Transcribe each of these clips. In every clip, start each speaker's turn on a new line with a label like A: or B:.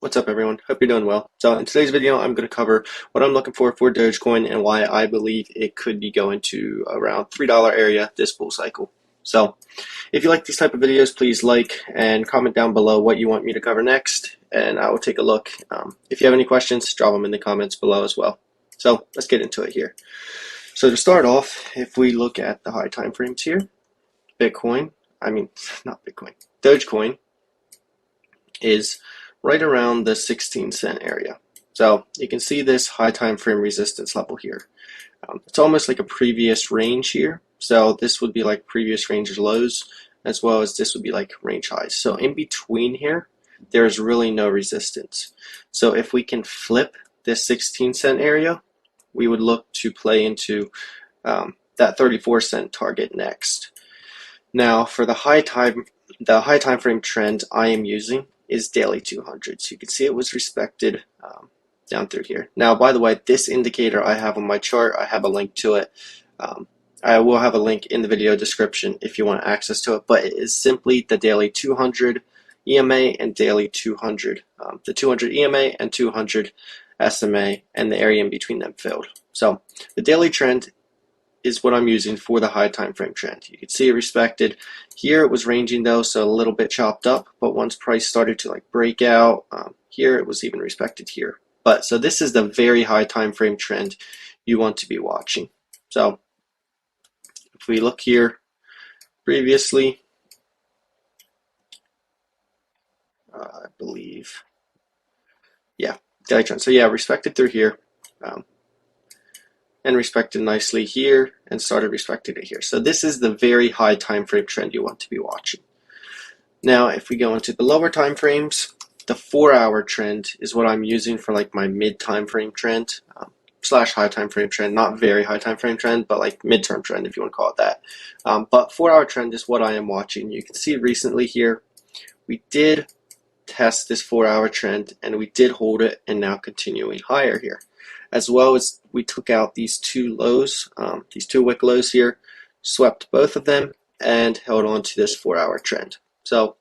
A: What's up, everyone? Hope you're doing well. So in today's video, I'm going to cover what I'm looking for Dogecoin and why I believe it could be going to around $3 area this bull cycle. So if you like these type of videos, please like and comment down below what you want me to cover next, and I will take a look. If you have any questions, drop them in the comments below as well. So let's get into it here. So to start off, if we look at the high time frames here, Dogecoin is right around the 16-cent area. So you can see this high time frame resistance level here. It's almost like a previous range here. So this would be like previous range lows, as well as this would be like range highs. So in between here, there's really no resistance. So if we can flip this 16-cent area, we would look to play into that 34-cent target next. Now for the high time frame trend I am using is daily 200. So you can see it was respected down through here. Now, by the way, this indicator I have on my chart, I have a link to it. I will have a link in the video description if you want access to it, but it is simply the daily 200 EMA and daily 200, the 200 EMA and 200 SMA, and the area in between them filled. So the daily trend is what I'm using for the high time frame trend. You can see it respected. Here it was ranging though, so a little bit chopped up, but once price started to like break out, here it was even respected here. But so this is the very high time frame trend you want to be watching. So if we look here previously, I believe, yeah, daily trend. So yeah, respected through here. And respected nicely here and started respecting it here. So this is the very high time frame trend you want to be watching. Now if we go into the lower time frames, the 4-hour trend is what I'm using for like my mid time frame trend slash high time frame trend. Not very high time frame trend, but like midterm trend if you want to call it that. But 4-hour trend is what I am watching. You can see recently here we did test this 4-hour trend and we did hold it, and now continuing higher here, as well as we took out these two lows, these two wick lows here, swept both of them, and held on to this 4-hour trend. So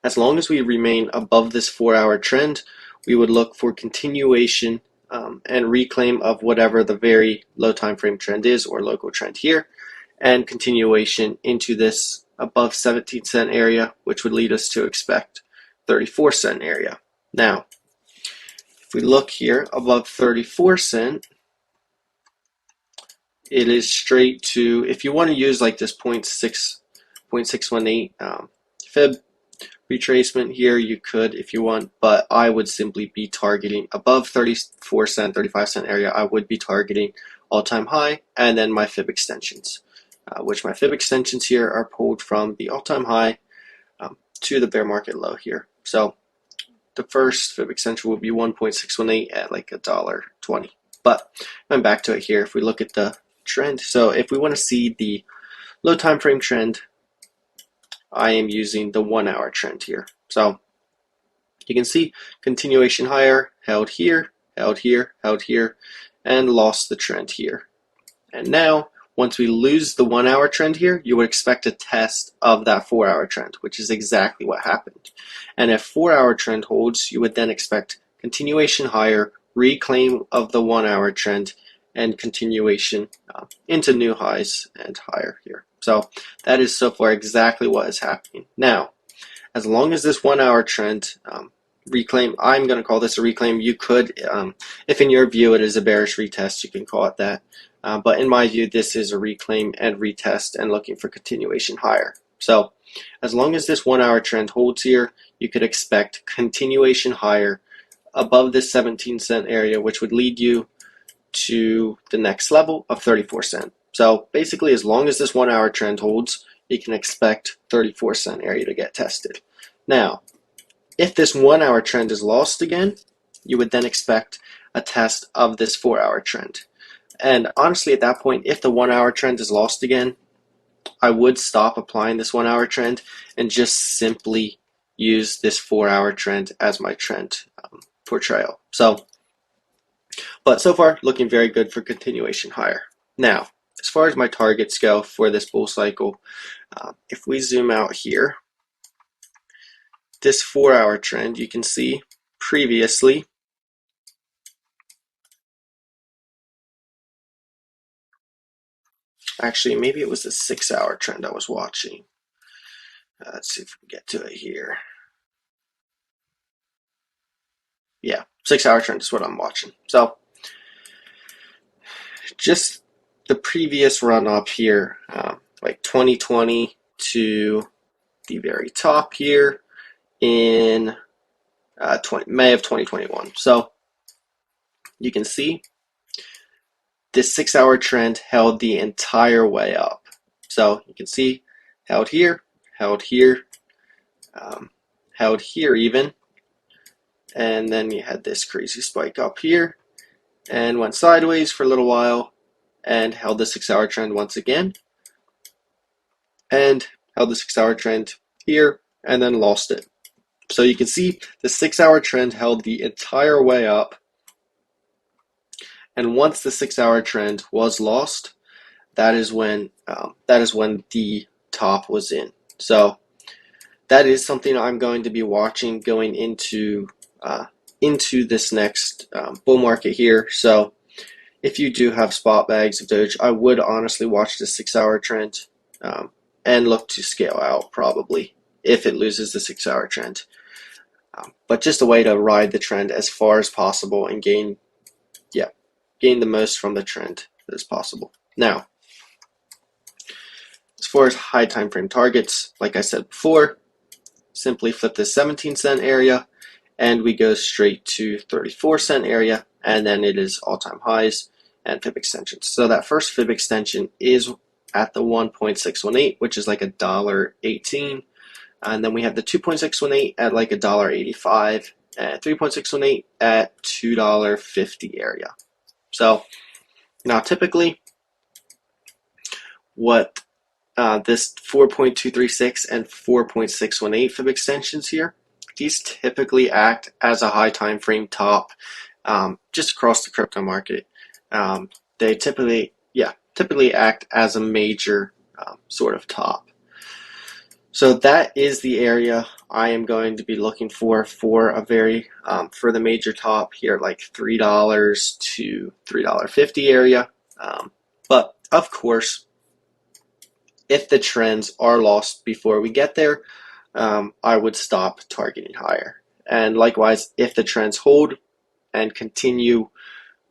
A: as long as we remain above this 4-hour trend, we would look for continuation and reclaim of whatever the very low time frame trend is, or local trend here, and continuation into this above 17-cent area, which would lead us to expect 34-cent area. Now, if we look here above 34-cent, it is straight to, if you want to use like this 0.618 fib retracement here, you could if you want, but I would simply be targeting above 34-cent, 35-cent area. I would be targeting all-time high and then my fib extensions, which my fib extensions here are pulled from the all-time high to the bear market low here. So the first fib extension will be 1.618 at like $1.20. But going back to it here, if we look at the trend, so if we want to see the low time frame trend, I am using the 1-hour trend here. So you can see continuation higher, held here, held here, held here, and lost the trend here. And now, once we lose the 1-hour trend here, you would expect a test of that 4-hour trend, which is exactly what happened. And if 4-hour trend holds, you would then expect continuation higher, reclaim of the 1-hour trend, and continuation into new highs and higher here. So that is so far exactly what is happening. Now, as long as this 1-hour trend reclaim, I'm going to call this a reclaim. You could, if in your view it is a bearish retest, you can call it that. But in my view, this is a reclaim and retest and looking for continuation higher. So as long as this 1-hour trend holds here, you could expect continuation higher above this 17-cent area, which would lead you to the next level of 34-cent. So basically, as long as this 1-hour trend holds, you can expect 34-cent area to get tested. Now, if this 1-hour trend is lost again, you would then expect a test of this 4-hour trend. And honestly, at that point, if the 1-hour trend is lost again, I would stop applying this 1-hour trend and just simply use this 4-hour trend as my trend portrayal. But so far, looking very good for continuation higher. Now, as far as my targets go for this bull cycle, if we zoom out here, this 4-hour trend, you can see previously, actually maybe it was the 6-hour trend I was watching. Let's see if we can get to it here. Yeah, 6-hour trend is what I'm watching. So just the previous run up here, like 2020 to the very top here in May of 2021. So you can see this 6-hour trend held the entire way up. So you can see held here, um, held here even, and then you had this crazy spike up here and went sideways for a little while and held the 6-hour trend once again and held the 6-hour trend here and then lost it. So you can see the 6-hour trend held the entire way up, and once the 6-hour trend was lost, that is when the top was in. So that is something I'm going to be watching going into this next bull market here. So if you do have spot bags of Doge, I would honestly watch the 6-hour trend and look to scale out probably if it loses the 6-hour trend. But just a way to ride the trend as far as possible and gain the most from the trend as possible. Now, as far as high time frame targets, like I said before, simply flip the 17-cent area and we go straight to 34-cent area, and then it is all-time highs and fib extensions. So that first fib extension is at the 1.618, which is like $1.18, and then we have the 2.618 at like $1.85, and 3.618 at $2.50 area. So now typically what this 4.236 and 4.618 fib extensions here, these typically act as a high time frame top just across the crypto market. They typically act as a major sort of top. So that is the area I am going to be looking for a very for the major top here, like $3 to $3.50 area. But of course, if the trends are lost before we get there, I would stop targeting higher. And likewise, if the trends hold and continue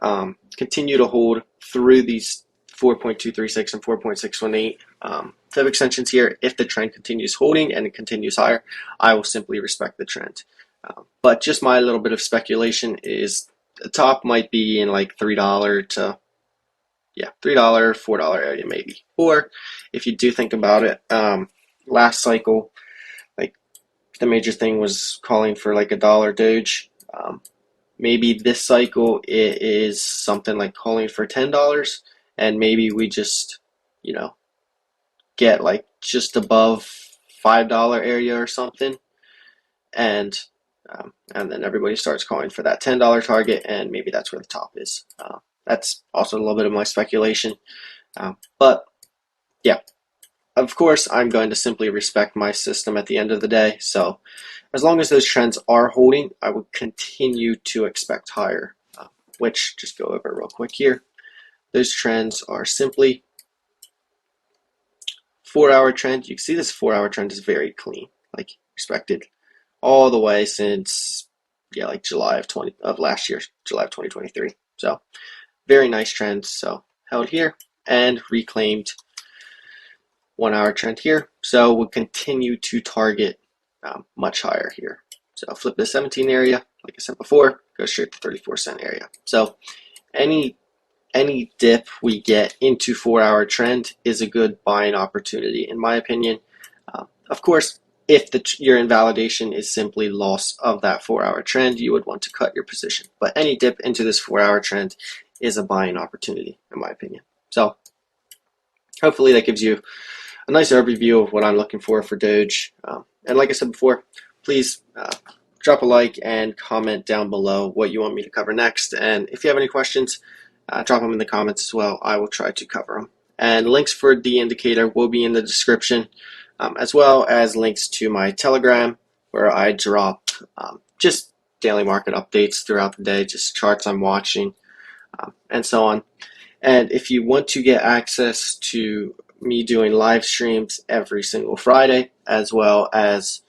A: to hold through these 4.236 and 4.618 fib extensions here, if the trend continues holding and it continues higher, I will simply respect the trend. But just my little bit of speculation is the top might be in like $3 to $3, $4 area maybe. Or if you do think about it, last cycle, like the major thing was calling for like $1 Doge. Maybe this cycle it is something like calling for $10, and maybe we just, get like just above $5 area or something, and then everybody starts calling for that $10 target, and maybe that's where the top is. That's also a little bit of my speculation, but yeah, of course I'm going to simply respect my system at the end of the day. So as long as those trends are holding, I would continue to expect higher, which, just go over real quick here, those trends are simply 4-hour trend. You can see this 4-hour trend is very clean, like respected all the way since like July of last year, July of 2023. So very nice trend. So held here and reclaimed 1-hour trend here. So we'll continue to target much higher here. So flip the 17 area, like I said before, go straight to 34-cent area. So any dip we get into 4-hour trend is a good buying opportunity, in my opinion. Of course, if your invalidation is simply loss of that 4-hour trend, you would want to cut your position. But any dip into this 4-hour trend is a buying opportunity, in my opinion. So hopefully that gives you a nice overview of what I'm looking for Doge. And like I said before, please drop a like and comment down below what you want me to cover next. And if you have any questions, drop them in the comments as well. I will try to cover them. And links for the indicator will be in the description, as well as links to my Telegram, where I drop just daily market updates throughout the day, just charts I'm watching, and so on. And if you want to get access to me doing live streams every single Friday, as well as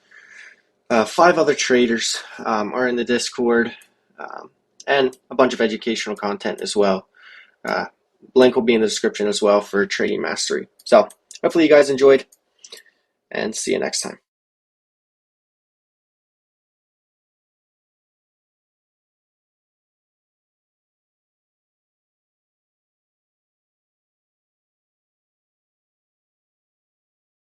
A: 5 other traders are in the Discord, and a bunch of educational content as well. Link will be in the description as well for Trading Mastery. So hopefully you guys enjoyed, and see you next time.